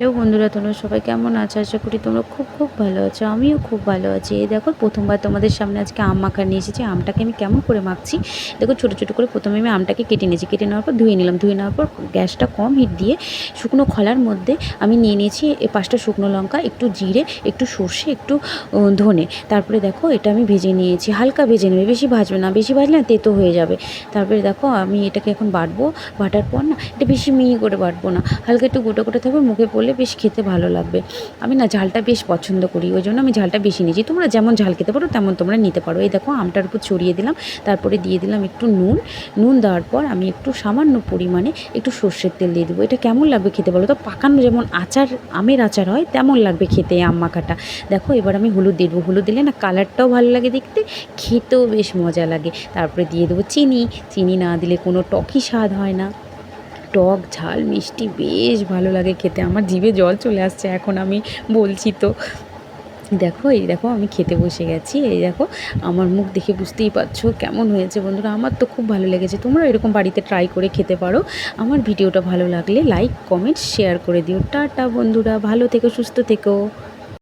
Hello বন্ধুরা, তোমরা সবাই কেমন আছো? আশা করি তোমরা খুব খুব ভালো আছো। আমিও খুব ভালো আছি। এই দেখো, প্রথমবার তোমাদের সামনে আজকে আম মাখা নিয়ে এসেছি। আমটাকে আমি কেমন করে মাখছি দেখো। ছোটো ছোটো করে প্রথমে আমি আমটাকে কেটে নিয়েছি। কেটে নেওয়ার পর ধুয়ে নিলাম। ধুয়ে নেওয়ার পর গ্যাসটা কম হিট দিয়ে শুকনো খোলার মধ্যে আমি নিয়ে নিয়েছি 5টা শুকনো লঙ্কা, একটু জিরে, একটু সর্ষে, একটু ধনে। তারপরে দেখো, এটা আমি ভেজে নিয়েছি। হালকা ভেজে নেবে, বেশি ভাজবে না। বেশি ভাজলে না তেতো হয়ে যাবে। তারপরে দেখো, আমি এটাকে এখন বাটবো। বাটার পর না, এটা বেশি মিহি করে বাটবো না, হালকা একটু গোটা গোটা থাকবে, মুখে পড়লে বেশ খেতে ভালো লাগবে। আমি না ঝালটা বেশ পছন্দ করি, ওই জন্য আমি ঝালটা বেশি নিয়েছি। তোমরা যেমন ঝাল খেতে পারো তেমন তোমরা নিতে পারো। এই দেখো, আমটার উপর ছড়িয়ে দিলাম। তারপরে দিয়ে দিলাম একটু নুন। নুন দেওয়ার পর আমি একটু সামান্য পরিমাণে একটু সর্ষের তেল দিয়ে দেবো। এটা কেমন লাগবে খেতে বলো তো? পাকানো যেমন আচার, আমের আচার হয়, তেমন লাগবে খেতে আম মাখাটা। দেখো, এবার আমি হলুদ দিয়ে দেবো। হলুদ দিলে না কালারটাও ভালো লাগে দেখতে, খেতেও বেশ মজা লাগে। তারপরে দিয়ে দেবো চিনি। চিনি না দিলে কোনো টকই স্বাদ হয় না। টক ঝাল মিষ্টি বেশ ভালো লাগে খেতে। আমার জিভে জল চলে আসছে এখন আমি বলছি তো। দেখো, এই দেখো, আমি খেতে বসে গেছি। এই দেখো, আমার মুখ দেখে বুঝতেই পারছো কেমন হয়েছে বন্ধুরা। আমার তো খুব ভালো লেগেছে। তোমরা এরকম বাড়িতে ট্রাই করে খেতে পারো। আমার ভিডিওটা ভালো লাগলে লাইক কমেন্ট শেয়ার করে দিও। টাটা বন্ধুরা, ভালো থেকো, সুস্থ থেকো।